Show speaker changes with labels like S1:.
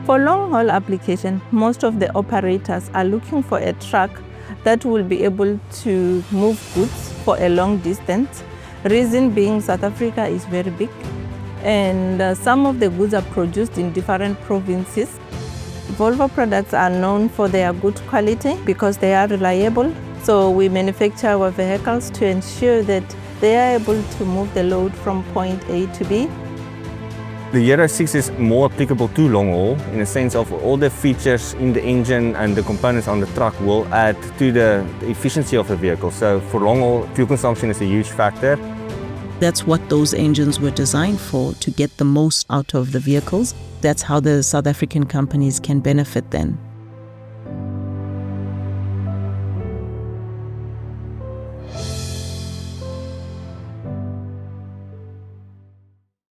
S1: For long-haul application, most of the operators are looking for a truck that will be able to move goods for a long distance. Reason being, South Africa is very big, and some of the goods are produced in different provinces. Volvo products are known for their good quality because they are reliable. So we manufacture our vehicles to ensure that they are able to move the load from point A to B.
S2: The Euro 6 is more applicable to long haul in the sense of all the features in the engine and the components on the truck will add to the efficiency of the vehicle. So for long haul, fuel consumption is a huge factor.
S3: That's what those engines were designed for, to get the most out of the vehicles. That's how the South African companies can benefit then.